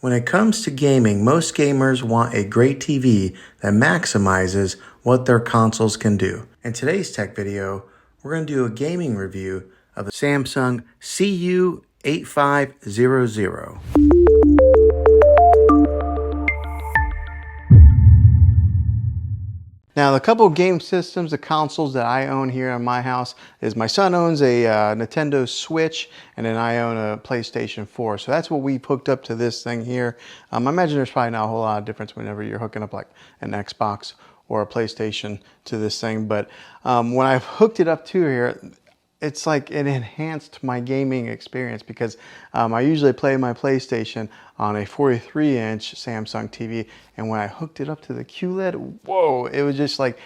When it comes to gaming, most gamers want a great TV that maximizes what their consoles can do. In today's tech video, we're going to do a gaming review of the Samsung CU8500. Now, the couple of game systems, the consoles that I own here in my house is my son owns a Nintendo Switch, and then I own a PlayStation 4. So that's what we hooked up to this thing here. I imagine there's probably not a whole lot of difference whenever you're hooking up like an Xbox or a PlayStation to this thing. But when I've hooked it up to here, it's like it enhanced my gaming experience because I usually play my PlayStation on a 43-inch Samsung TV, and when I hooked it up to the QLED, whoa, it was just like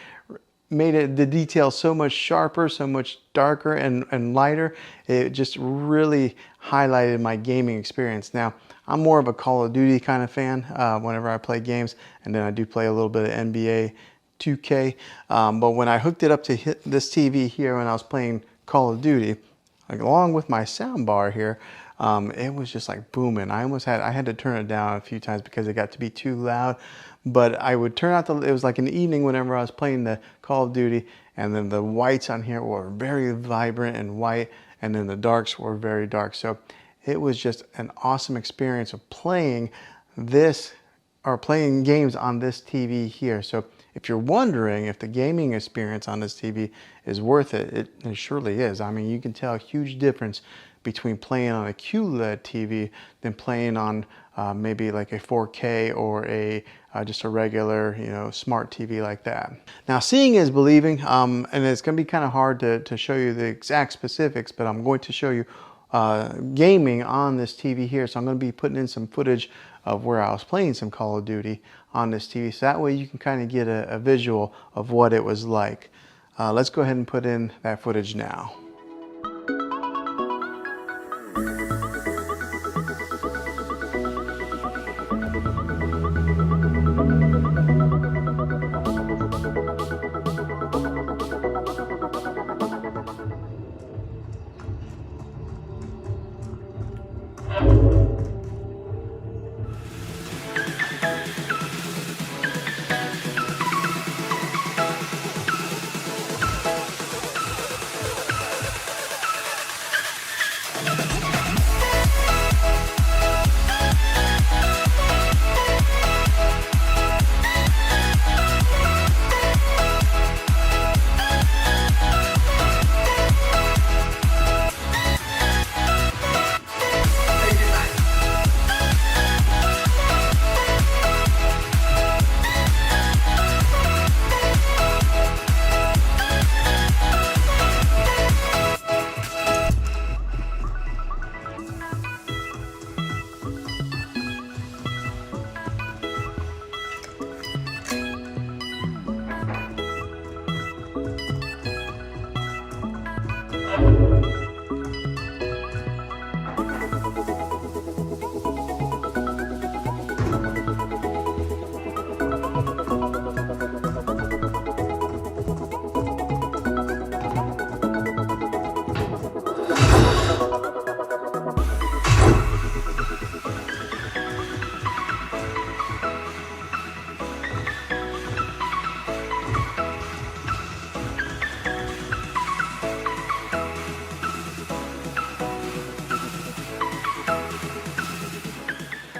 made the details so much sharper, so much darker and lighter. It just really highlighted my gaming experience. Now, I'm more of a Call of Duty kind of fan whenever I play games, and then I do play a little bit of NBA 2K. But when I hooked it up to this TV here when I was playing Call of Duty, like, along with my sound bar here, it was just like booming. I had to turn it down a few times because it got to be too loud. But I would turn out it was like an evening whenever I was playing the Call of Duty, and then the whites on here were very vibrant and white, and then the darks were very dark. So it was just an awesome experience of playing this, or playing games on this TV here. So if you're wondering if the gaming experience on this TV is worth it, it surely is. I mean, you can tell a huge difference between playing on a QLED TV than playing on maybe like a 4K or just a regular, smart TV like that. Now, seeing is believing, and it's going to be kind of hard to show you the exact specifics, but I'm going to show you gaming on this TV here. So I'm going to be putting in some footage of where I was playing some Call of Duty on this TV, so that way you can kind of get a visual of what it was like. Let's go ahead and put in that footage now.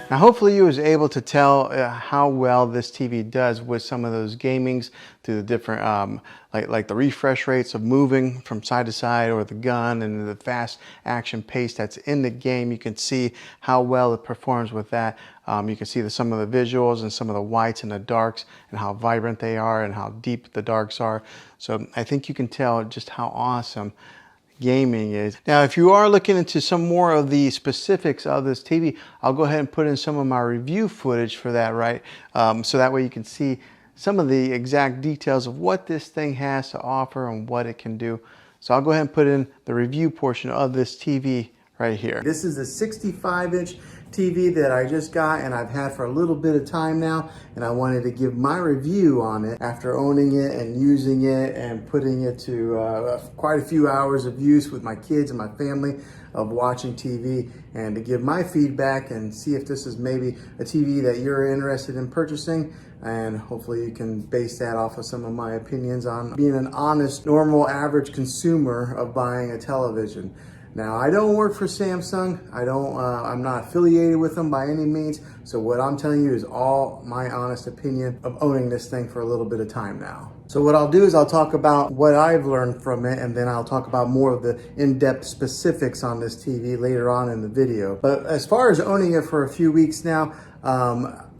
Now, hopefully you was able to tell how well this TV does with some of those gamings through the different, like the refresh rates of moving from side to side, or the gun, and the fast action pace that's in the game. You can see how well it performs with that. You can see some of the visuals and some of the whites and the darks and how vibrant they are and how deep the darks are. So I think you can tell just how awesome gaming is. Now, if you are looking into some more of the specifics of this TV, I'll go ahead and put in some of my review footage for that, right? So that way you can see some of the exact details of what this thing has to offer and what it can do. So I'll go ahead and put in the review portion of this TV right here. This is a 65-inch TV that I just got and I've had for a little bit of time now, and I wanted to give my review on it after owning it and using it and putting it to quite a few hours of use with my kids and my family of watching TV, and to give my feedback and see if this is maybe a TV that you're interested in purchasing, and hopefully you can base that off of some of my opinions on being an honest, normal, average consumer of buying a television. Now, I don't work for Samsung. I'm not affiliated with them by any means. So what I'm telling you is all my honest opinion of owning this thing for a little bit of time now. So what I'll do is I'll talk about what I've learned from it, and then I'll talk about more of the in-depth specifics on this TV later on in the video. But as far as owning it for a few weeks now,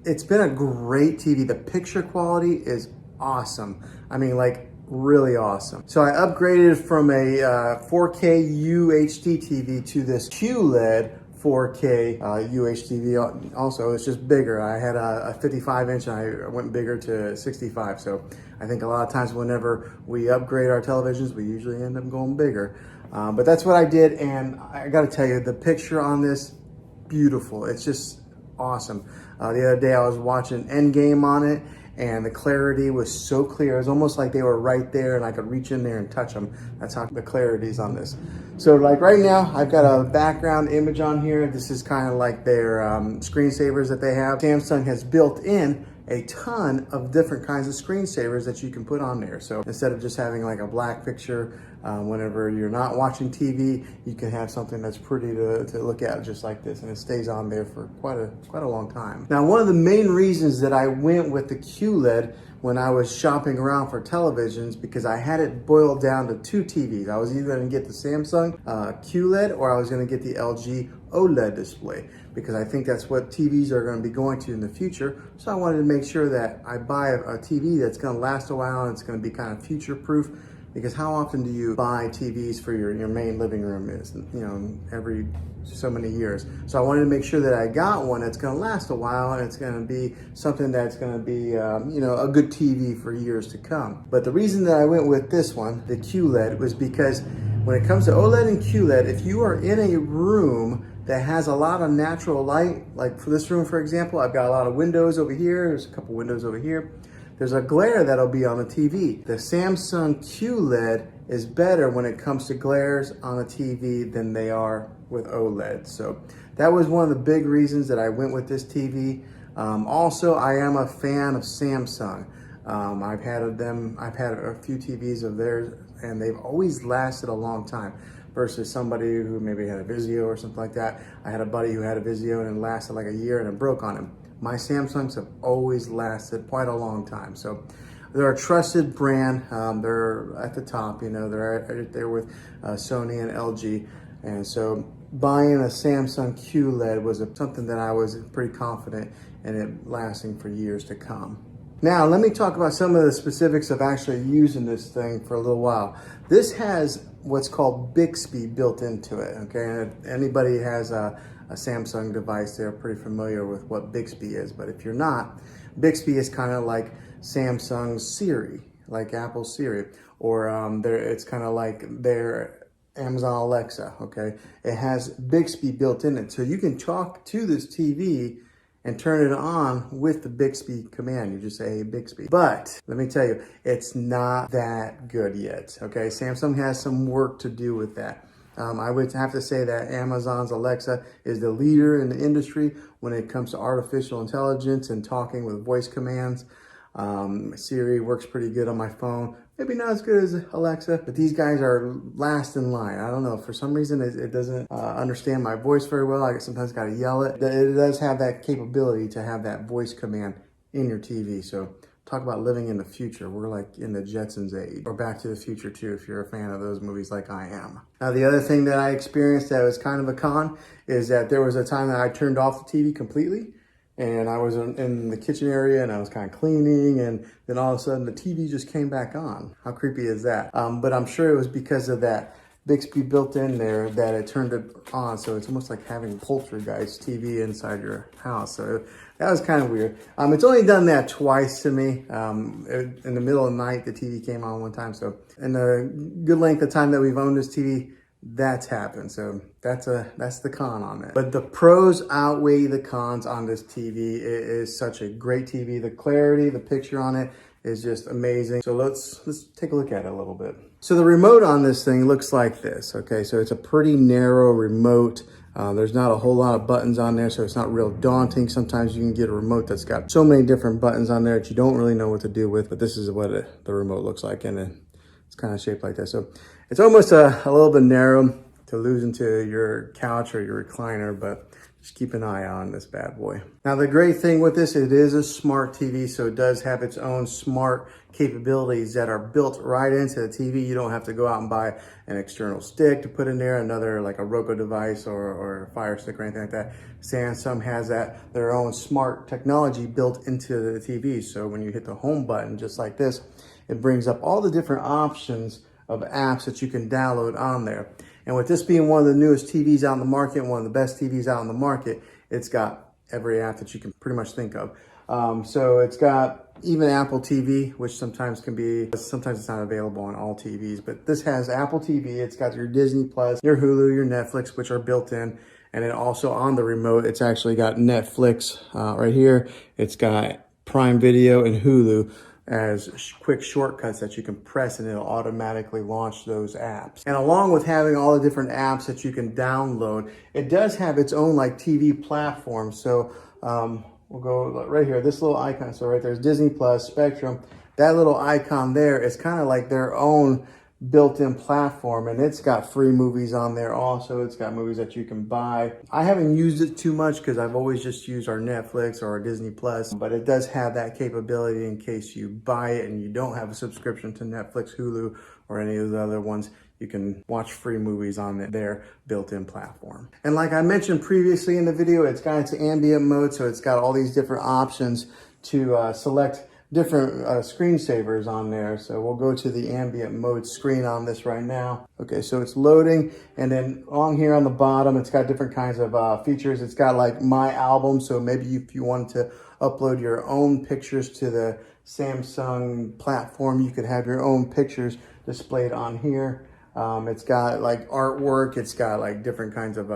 it's been a great TV. The picture quality is awesome. I mean, like, really awesome. So I upgraded from a 4K UHD TV to this QLED 4K UHD TV. Also, it's just bigger. I had a 55 inch and I went bigger to 65. So I think a lot of times whenever we upgrade our televisions, we usually end up going bigger. But that's what I did, and I gotta tell you, the picture on this, beautiful. It's just awesome. The other day I was watching Endgame on it, and the clarity was so clear. It was almost like they were right there and I could reach in there and touch them. That's how the clarity is on this. So like right now, I've got a background image on here. This is kind of like their screensavers that they have. Samsung has built in a ton of different kinds of screensavers that you can put on there. So instead of just having like a black picture, whenever you're not watching TV, you can have something that's pretty to look at just like this, and it stays on there for quite a long time. Now, one of the main reasons that I went with the QLED when I was shopping around for televisions, because I had it boiled down to two TVs. I was either going to get the Samsung QLED or I was going to get the LG OLED display, because I think that's what TVs are going to be going to in the future. So I wanted to make sure that I buy a TV that's going to last a while and it's going to be kind of future proof, because how often do you buy TVs for your main living room? Is, you know, every so many years. So I wanted to make sure that I got one that's going to last a while and it's going to be something that's going to be, you know, a good TV for years to come. But the reason that I went with this one, the QLED, was because when it comes to OLED and QLED, if you are in a room that has a lot of natural light, like for this room, for example, I've got a lot of windows over here. There's a couple windows over here. There's a glare that'll be on the TV. The Samsung QLED is better when it comes to glares on a TV than they are with OLED. So that was one of the big reasons that I went with this TV. Also, I am a fan of Samsung. I've had a few TVs of theirs, and they've always lasted a long time, versus somebody who maybe had a Vizio or something like that. I had a buddy who had a Vizio and it lasted like a year and it broke on him. My Samsungs have always lasted quite a long time. So they're a trusted brand. They're at the top, you know, they're right there with Sony and LG. And so buying a Samsung QLED was something that I was pretty confident in it lasting for years to come. Now, let me talk about some of the specifics of actually using this thing for a little while. This has what's called Bixby built into it, okay? And if anybody has a Samsung device, they're pretty familiar with what Bixby is. But if you're not, Bixby is kind of like Samsung's Siri, like Apple's Siri, or it's kind of like their Amazon Alexa, okay? It has Bixby built in it. So you can talk to this TV and turn it on with the Bixby command. You just say, hey, Bixby. But let me tell you, it's not that good yet, okay? Samsung has some work to do with that. I would have to say that Amazon's Alexa is the leader in the industry when it comes to artificial intelligence and talking with voice commands. Siri works pretty good on my phone. Maybe not as good as Alexa, but these guys are last in line. I don't know, for some reason it doesn't understand my voice very well. I sometimes got to yell it. It does have that capability to have that voice command in your TV. So talk about living in the future. We're like in the Jetsons age, or Back to the Future too, if you're a fan of those movies like I am. Now, the other thing that I experienced that was kind of a con is that there was a time that I turned off the TV completely, and I was in the kitchen area and I was kind of cleaning, and then all of a sudden the TV just came back on. How creepy is that? But I'm sure it was because of that Bixby built in there that it turned it on. So it's almost like having Poltergeist TV inside your house. So that was kind of weird. It's only done that twice to me. In the middle of the night, the TV came on one time. So in the good length of time that we've owned this TV, that's happened. So that's the con on it. But the pros outweigh the cons on this TV. It is such a great TV. The clarity, the picture on it is just amazing. So let's take a look at it a little bit. So the remote on this thing looks like this. Okay, so it's a pretty narrow remote. There's not a whole lot of buttons on there, so it's not real daunting. Sometimes you can get a remote that's got so many different buttons on there that you don't really know what to do with, but this is what the remote looks like, and it's kind of shaped like that. So it's almost a little bit narrow to lose into your couch or your recliner, but just keep an eye on this bad boy. Now, the great thing with this, it is a smart TV, so it does have its own smart capabilities that are built right into the TV. You don't have to go out and buy an external stick to put in there, another like a Roku device or a Fire Stick or anything like that. Samsung has their own smart technology built into the TV. So when you hit the home button, just like this, it brings up all the different options of apps that you can download on there. And with this being one of the newest TVs out in the market, one of the best TVs out in the market, it's got every app that you can pretty much think of. So it's got even Apple TV, which sometimes it's not available on all TVs, but this has Apple TV. It's got your Disney Plus, your Hulu, your Netflix, which are built in. And then also on the remote, it's actually got Netflix right here. It's got Prime Video and Hulu as quick shortcuts that you can press, and it'll automatically launch those apps. And along with having all the different apps that you can download, it does have its own like TV platform. So we'll go right here, this little icon. So right there's Disney Plus, Spectrum. That little icon there is kind of like their own built-in platform, and it's got free movies on there also. It's got movies that you can buy. I haven't used it too much because I've always just used our Netflix or our Disney Plus, but it does have that capability in case you buy it and you don't have a subscription to Netflix, Hulu, or any of the other ones. You can watch free movies on their built-in platform. And like I mentioned previously in the video, it's got its ambient mode, so it's got all these different options to select different screensavers on there. So we'll go to the ambient mode screen on this right now. Okay, so it's loading, and then on here on the bottom, it's got different kinds of features. It's got like My Album, so maybe if you wanted to upload your own pictures to the Samsung platform, you could have your own pictures displayed on here. It's got like artwork. It's got like different kinds of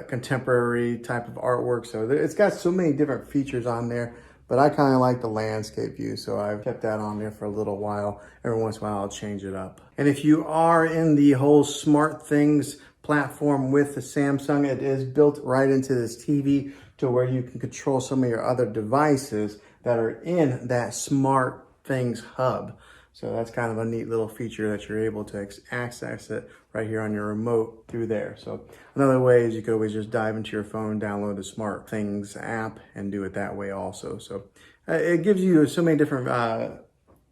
contemporary type of artwork. So it's got so many different features on there. But I kind of like the landscape view, so I've kept that on there for a little while. Every once in a while, I'll change it up. And if you are in the whole smart things platform with the Samsung, it is built right into this TV to where you can control some of your other devices that are in that smart things hub. So that's kind of a neat little feature that you're able to access it right here on your remote through there. So another way is you could always just dive into your phone, download the Smart Things app, and do it that way also. So it gives you so many different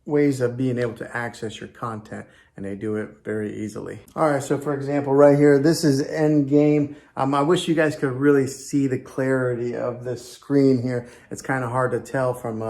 ways of being able to access your content, and they do it very easily. All right, so for example, right here, this is Endgame. I wish you guys could really see the clarity of this screen here. It's kind of hard to tell from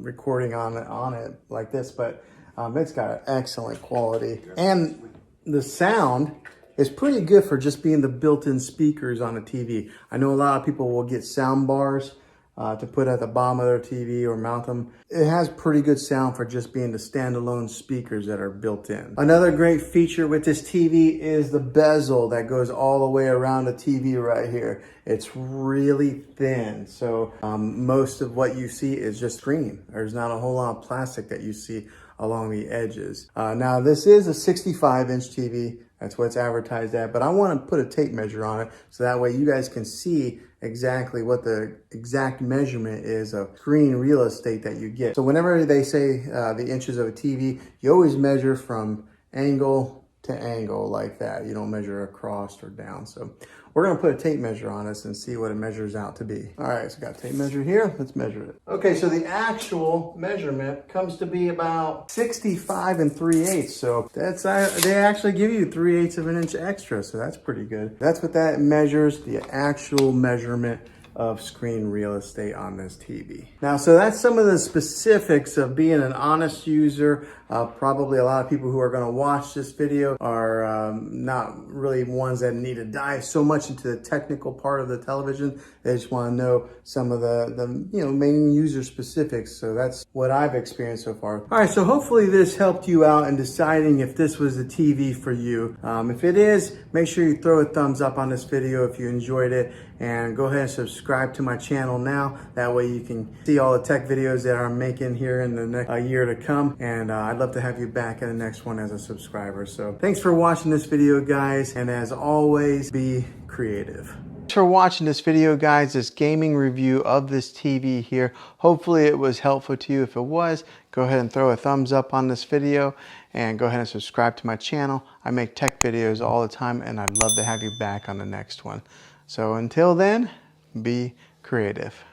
recording on it like this, but it's got excellent quality, and the sound is pretty good for just being the built-in speakers on a TV. I know a lot of people will get sound bars to put at the bottom of their TV or mount them. It has pretty good sound for just being the standalone speakers that are built in. Another great feature with this TV is the bezel that goes all the way around the TV right here. It's really thin, so most of what you see is just screen. There's not a whole lot of plastic that you see along the edges. Now this is a 65-inch TV. That's what it's advertised at, but I want to put a tape measure on it so that way you guys can see exactly what the exact measurement is of screen real estate that you get. So whenever they say the inches of a TV, you always measure from angle to angle like that. You don't measure across or down. So we're gonna put a tape measure on this and see what it measures out to be. All right, so got a tape measure here. Let's measure it. Okay, so the actual measurement comes to be about 65 3/8. So that's they actually give you 3/8 of an inch extra. So that's pretty good. That's what that measures, the actual measurement of screen real estate on this TV. Now, so that's some of the specifics of being an honest user. Probably a lot of people who are going to watch this video are not really ones that need to dive so much into the technical part of the television. They just want to know some of the main user specifics. So that's what I've experienced so far. All right, so hopefully this helped you out in deciding if this was the TV for you. If it is, make sure you throw a thumbs up on this video if you enjoyed it, and go ahead and subscribe to my channel now. That way you can see all the tech videos that I'm making here in the next year to come. And I'd love to have you back in the next one as a subscriber. So thanks for watching this video, guys. And as always, be creative. Thanks for watching this video, guys, this gaming review of this TV here. Hopefully it was helpful to you. If it was, go ahead and throw a thumbs up on this video and go ahead and subscribe to my channel. I make tech videos all the time, and I'd love to have you back on the next one. So until then, be creative.